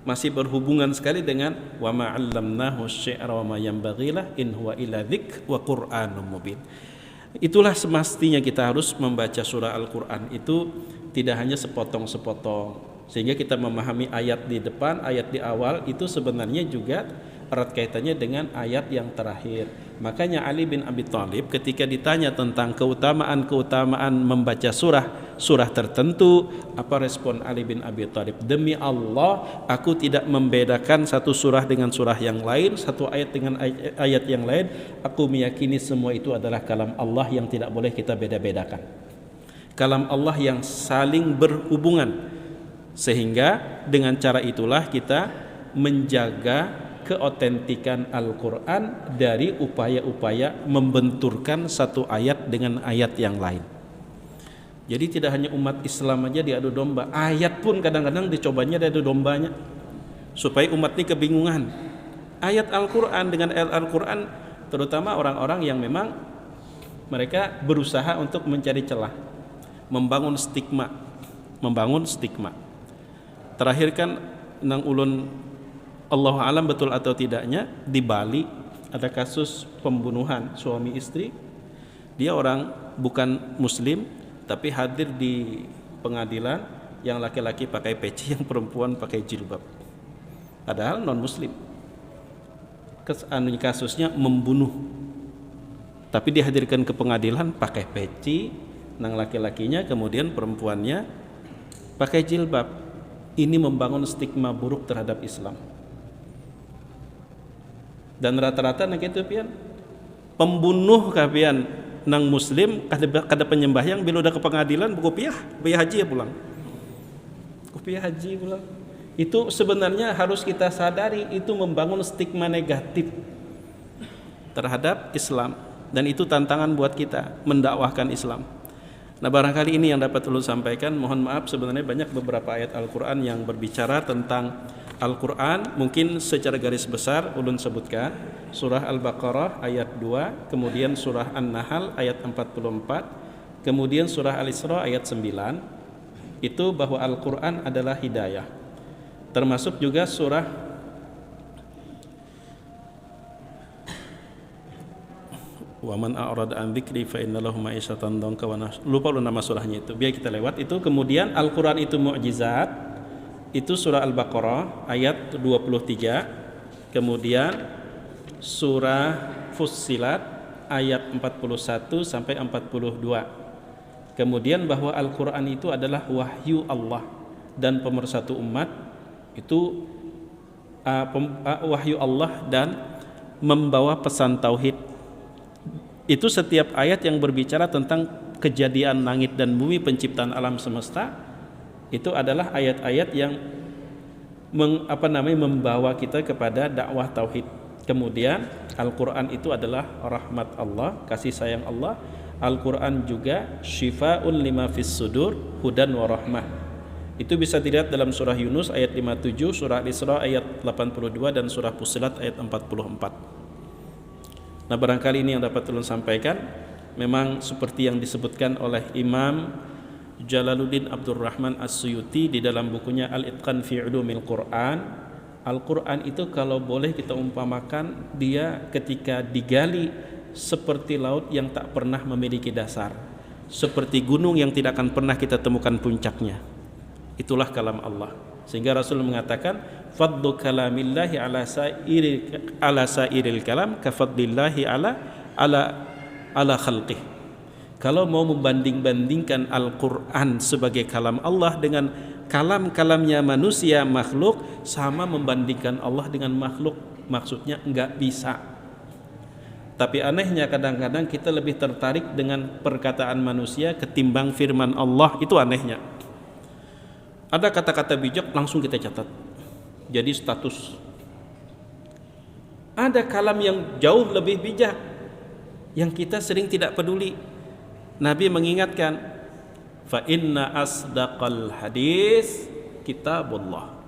Masih berhubungan sekali dengan wa ma'allamnahu syi'ra wa ma yanbaghi lah in huwa illa dzikr wa Qur'anum mubin. Itulah semestinya kita harus membaca surah Al-Qur'an itu tidak hanya sepotong-sepotong, sehingga kita memahami ayat di depan, ayat di awal itu sebenarnya juga erat kaitannya dengan ayat yang terakhir. Makanya Ali bin Abi Thalib ketika ditanya tentang keutamaan-keutamaan membaca surah tertentu, apa respon Ali bin Abi Thalib? Demi Allah, aku tidak membedakan satu surah dengan surah yang lain, satu ayat dengan ayat yang lain. Aku meyakini semua itu adalah kalam Allah yang tidak boleh kita beda-bedakan. Kalam Allah yang saling berhubungan. Sehingga dengan cara itulah kita menjaga keotentikan Al-Quran dari upaya-upaya membenturkan satu ayat dengan ayat yang lain. Jadi tidak hanya umat Islam aja diadu domba, ayat pun kadang-kadang dicobanya diadu dombanya supaya umat ini kebingungan. Ayat Al-Quran dengan ayat Al-Quran, terutama orang-orang yang memang mereka berusaha untuk mencari celah, membangun stigma. Terakhir kan nang ulun Allah alam betul atau tidaknya, di Bali ada kasus pembunuhan suami istri. Dia orang bukan muslim tapi hadir di pengadilan, yang laki-laki pakai peci, yang perempuan pakai jilbab, padahal non muslim. Kasusnya membunuh, tapi dihadirkan ke pengadilan pakai peci, nang laki-lakinya, kemudian perempuannya pakai jilbab. Ini membangun stigma buruk terhadap Islam. Dan rata-rata nak itu pian pembunuh kapian nang muslim kada penyembahyang, bila udah ke pengadilan buku biaya haji ya pulang. Biaya haji pulang. Itu sebenarnya harus kita sadari, itu membangun stigma negatif terhadap Islam, dan itu tantangan buat kita mendakwahkan Islam. Nah, barangkali ini yang dapat ulun sampaikan. Mohon maaf, sebenarnya banyak beberapa ayat Al-Quran yang berbicara tentang Al-Quran. Mungkin secara garis besar ulun sebutkan surah Al-Baqarah ayat 2, kemudian surah An-Nahl ayat 44, kemudian surah Al-Isra ayat 9. Itu bahwa Al-Quran adalah hidayah. Termasuk juga surah wa man a'rada an dzikri fa inna lahu ma'isyatan dhanka wa lupa lu nama surahnya itu, biar kita lewat itu. Kemudian Al-Quran itu mukjizat, itu surah Al-Baqarah ayat 23, kemudian surah Fussilat ayat 41 sampai 42. Kemudian bahwa Al-Quran itu adalah wahyu Allah dan pemersatu umat, itu wahyu Allah dan membawa pesan tauhid. Itu setiap ayat yang berbicara tentang kejadian langit dan bumi, penciptaan alam semesta, itu adalah ayat-ayat yang membawa kita kepada dakwah tauhid. Kemudian Al-Quran itu adalah rahmat Allah, kasih sayang Allah. Al-Quran juga syifa'un lima fis sudur, hudan wa rahmah. Itu bisa dilihat dalam surah Yunus ayat 57, surah Al-Isra ayat 82, dan surah Fussilat ayat 44. Nah, barangkali ini yang dapat ulun sampaikan. Memang seperti yang disebutkan oleh Imam Jalaluddin Abdurrahman As-Suyuti di dalam bukunya Al-Itqan fi Ulumil Quran, Al-Quran itu kalau boleh kita umpamakan, dia ketika digali seperti laut yang tak pernah memiliki dasar, seperti gunung yang tidak akan pernah kita temukan puncaknya. Itulah kalam Allah. Sehingga Rasul mengatakan, fadlu kalamillahi ala sairil kalam kafadlillahi ala khalqih. Kalau mau membanding-bandingkan Al-Quran sebagai kalam Allah dengan kalam-kalamnya manusia makhluk, sama membandingkan Allah dengan makhluk, maksudnya enggak bisa. Tapi anehnya kadang-kadang kita lebih tertarik dengan perkataan manusia ketimbang firman Allah. Itu anehnya. Ada kata-kata bijak langsung kita catat, jadi status. Ada kalam yang jauh lebih bijak yang kita sering tidak peduli. Nabi mengingatkan, fa inna asdaqal hadis kitabullah.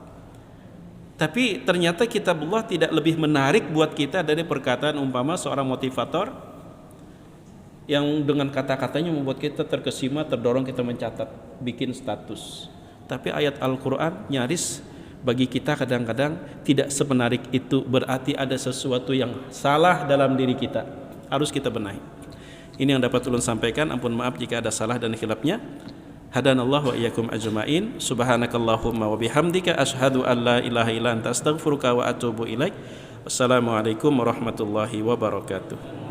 Tapi ternyata kitabullah tidak lebih menarik buat kita dari perkataan umpama seorang motivator yang dengan kata-katanya membuat kita terkesima, terdorong kita mencatat, bikin status. Tapi ayat Al-Quran nyaris bagi kita kadang-kadang tidak semenarik itu. Berarti ada sesuatu yang salah dalam diri kita, harus kita benahi. Ini yang dapat ulun sampaikan. Ampun maaf jika ada salah dan khilafnya. Hadanallahu wa iyyakum ajma'in. Subhanakallahumma wa bihamdika asyhadu an la ilaha illa anta astaghfiruka wa atubu ilaik. Wassalamualaikum warahmatullahi wabarakatuh.